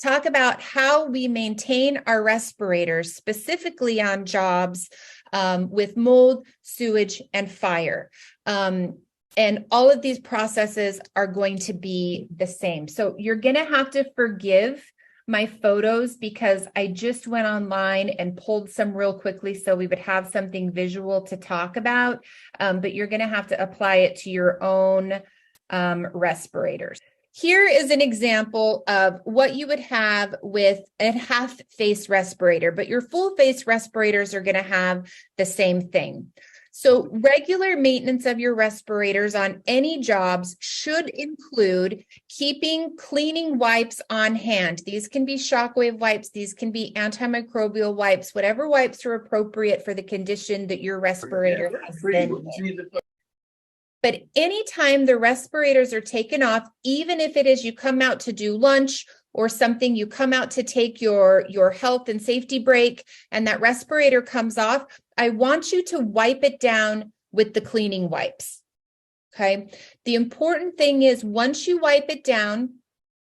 talk about how we maintain our respirators, specifically on jobs with mold, sewage, and fire. And all of these processes are going to be the same. So you're going to have to forgive my photos because I just went online and pulled some real quickly so we would have something visual to talk about. But you're going to have to apply it to your own respirators. Here is an example of what you would have with a half-face respirator, but your full-face respirators are going to have the same thing. So regular maintenance of your respirators on any jobs should include keeping cleaning wipes on hand. These can be shockwave wipes, these can be antimicrobial wipes, whatever wipes are appropriate for the condition that your respirator has been in. But anytime the respirators are taken off, even if it is you come out to do lunch or something, you come out to take your health and safety break and that respirator comes off, I want you to wipe it down with the cleaning wipes, okay? The important thing is once you wipe it down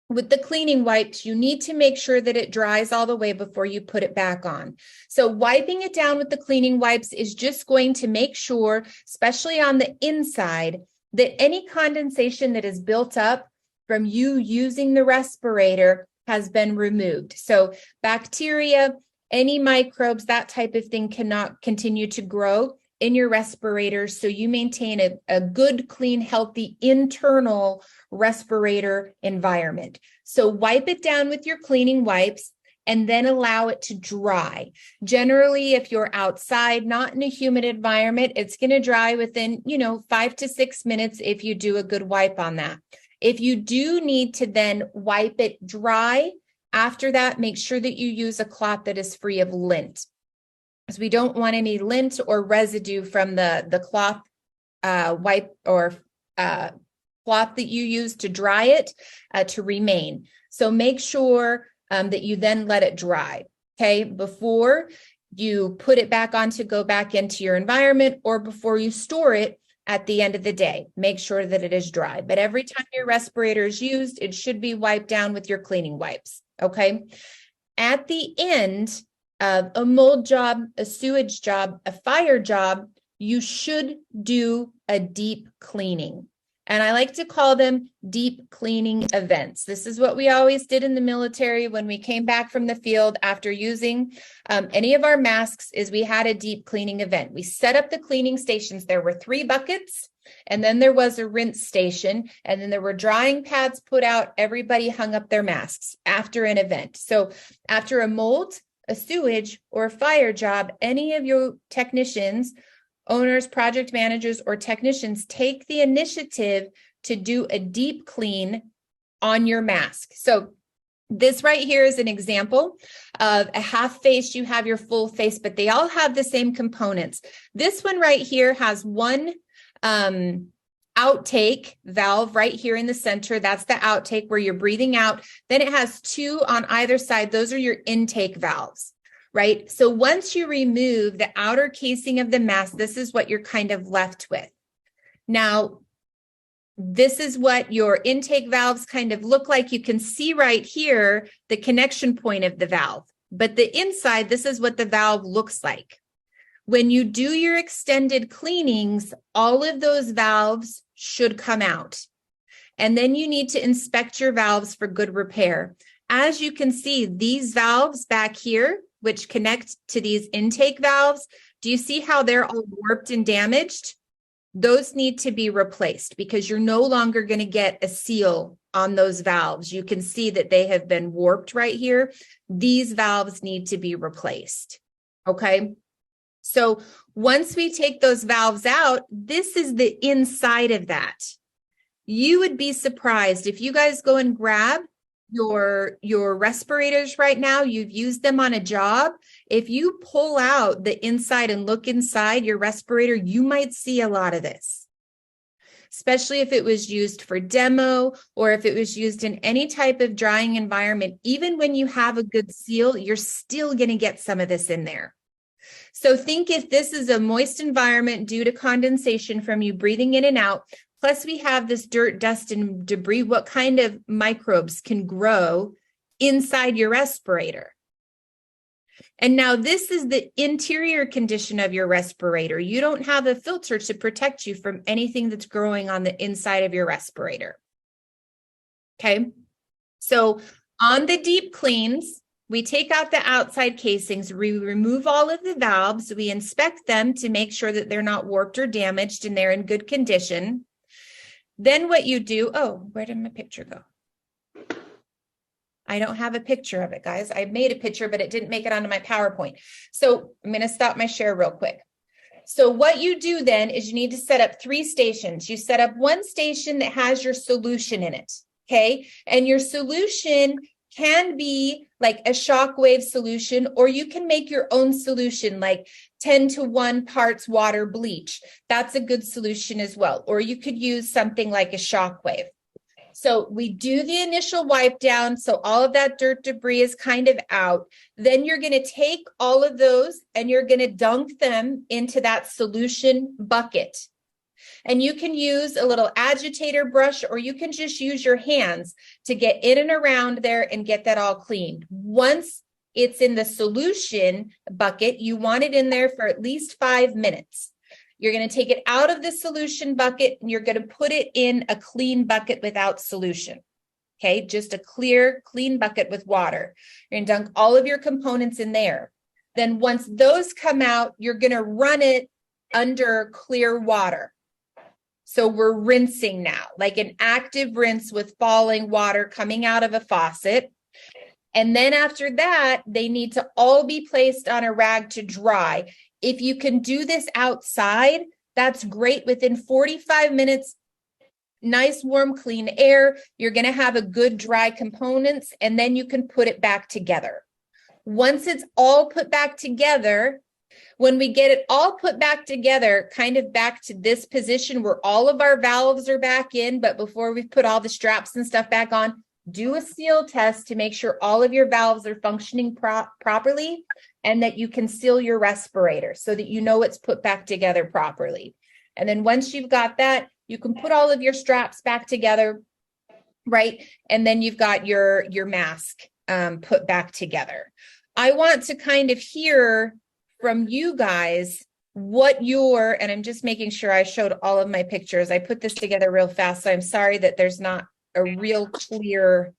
with the cleaning wipes, you need to make sure that it dries all the way before you put it back on. So wiping it down with the cleaning wipes is just going to make sure, especially on the inside, that any condensation that is built up from you using the respirator has been removed. So bacteria, any microbes, that type of thing cannot continue to grow in your respirators. So you maintain a good, clean, healthy internal respirator environment. So wipe it down with your cleaning wipes and then allow it to dry. Generally, if you're outside, not in a humid environment, it's going to dry within, 5 to 6 minutes if you do a good wipe on that. If you do need to then wipe it dry, after that, make sure that you use a cloth that is free of lint, because we don't want any lint or residue from the cloth wipe or cloth that you use to dry it to remain. So make sure that you then let it dry, okay, before you put it back on to go back into your environment or before you store it at the end of the day. Make sure that it is dry. But every time your respirator is used, it should be wiped down with your cleaning wipes, okay? At the end of a mold job, a sewage job, a fire job, you should do a deep cleaning. And I like to call them deep cleaning events. This is what we always did in the military when we came back from the field after using any of our masks is we had a deep cleaning event. We set up the cleaning stations. There were 3 buckets, and then there was a rinse station, and then there were drying pads put out. Everybody hung up their masks after an event. So after a mold, a sewage, or a fire job, any of your technicians, owners, project managers, or technicians take the initiative to do a deep clean on your mask. So this right here is an example of a half face. You have your full face, but they all have the same components. This one right here has one outtake valve right here in the center. That's the outtake where you're breathing out. Then it has 2 on either side. Those are your intake valves. Right? So once you remove the outer casing of the mask, this is what you're kind of left with. Now, this is what your intake valves kind of look like. You can see right here the connection point of the valve, but the inside, this is what the valve looks like. When you do your extended cleanings, all of those valves should come out. And then you need to inspect your valves for good repair. As you can see, these valves back here, which connect to these intake valves, do you see how they're all warped and damaged? Those need to be replaced because you're no longer going to get a seal on those valves. You can see that they have been warped right here. These valves need to be replaced, okay? So once we take those valves out, this is the inside of that. You would be surprised if you guys go and grab your respirators right now, you've used them on a job. If you pull out the inside and look inside your respirator, you might see a lot of this, especially if it was used for demo or if it was used in any type of drying environment. Even when you have a good seal, you're still going to get some of this in there. So think if this is a moist environment due to condensation from you breathing in and out, plus we have this dirt, dust, and debris, what kind of microbes can grow inside your respirator. And now this is the interior condition of your respirator. You don't have a filter to protect you from anything that's growing on the inside of your respirator. Okay. So on the deep cleans, we take out the outside casings, we remove all of the valves, we inspect them to make sure that they're not warped or damaged and they're in good condition. Then what you do, oh, where did my picture go? I don't have a picture of it, guys. I made a picture, but it didn't make it onto my PowerPoint. So I'm going to stop my share real quick. So what you do then is you need to set up 3 stations. You set up one station that has your solution in it, okay? And your solution can be like a shockwave solution, or you can make your own solution, like 10-to-1 parts water bleach. That's a good solution as well. Or you could use something like a shockwave. So we do the initial wipe down, so all of that dirt debris is kind of out. Then you're going to take all of those and you're going to dunk them into that solution bucket. And you can use a little agitator brush, or you can just use your hands to get in and around there and get that all cleaned. Once it's in the solution bucket, you want it in there for at least 5 minutes. You're going to take it out of the solution bucket and you're going to put it in a clean bucket without solution. Okay, just a clear, clean bucket with water. You're going to dunk all of your components in there. Then once those come out, you're going to run it under clear water. So we're rinsing now, like an active rinse with falling water coming out of a faucet. And then after that, they need to all be placed on a rag to dry. If you can do this outside, that's great. Within 45 minutes, nice, warm, clean air, you're going to have a good dry components, and then you can put it back together. Once it's all put back together, when we get it all put back together, kind of back to this position where all of our valves are back in, but before we put all the straps and stuff back on, do a seal test to make sure all of your valves are functioning properly and that you can seal your respirator so that you know it's put back together properly. And then once you've got that, you can put all of your straps back together, right? And then you've got your mask put back together. I want to kind of hear from you guys what your, and I'm just making sure I showed all of my pictures. I put this together real fast, so I'm sorry that there's not a real clear.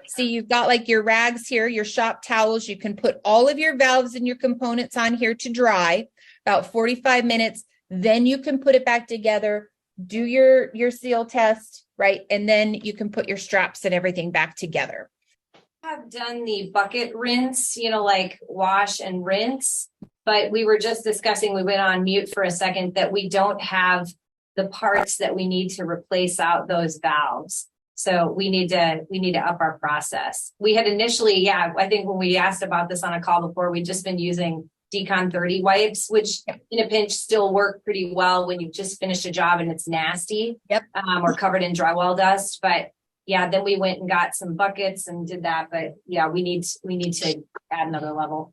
See, you've got like your rags here, your shop towels. You can put all of your valves and your components on here to dry, about 45 minutes. Then you can put it back together, do your seal test, right? And then you can put your straps and everything back together. I've done the bucket rinse, like wash and rinse, but we were just discussing, we went on mute for a second, that we don't have the parts that we need to replace out those valves. So we need to up our process. We had initially, I think when we asked about this on a call before, we'd just been using Decon 30 wipes, which in a pinch still work pretty well when you've just finished a job and it's nasty, or covered in drywall dust. But then we went and got some buckets and did that. But we need to add another level.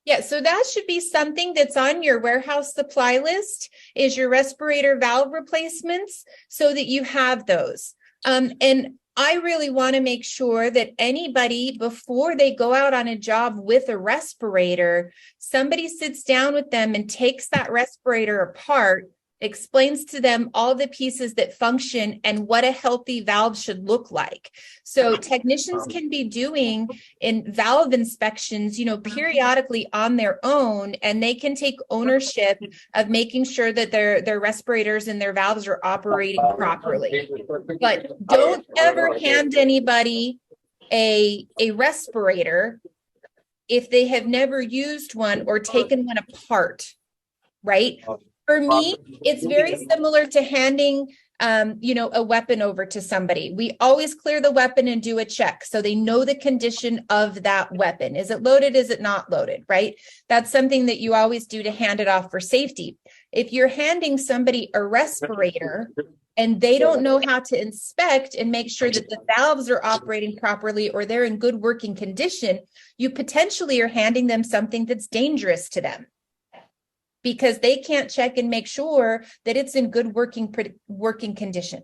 Yeah, so that should be something that's on your warehouse supply list, is your respirator valve replacements, so that you have those. And I really want to make sure that anybody, before they go out on a job with a respirator, somebody sits down with them and takes that respirator apart, explains to them all the pieces that function and what a healthy valve should look like. So technicians can be doing in valve inspections, periodically on their own, and they can take ownership of making sure that their respirators and their valves are operating properly. But don't ever hand anybody a respirator if they have never used one or taken one apart, right? For me, it's very similar to handing, a weapon over to somebody. We always clear the weapon and do a check so they know the condition of that weapon. Is it loaded? Is it not loaded? Right? That's something that you always do to hand it off for safety. If you're handing somebody a respirator and they don't know how to inspect and make sure that the valves are operating properly or they're in good working condition, you potentially are handing them something that's dangerous to them, because they can't check and make sure that it's in good working condition.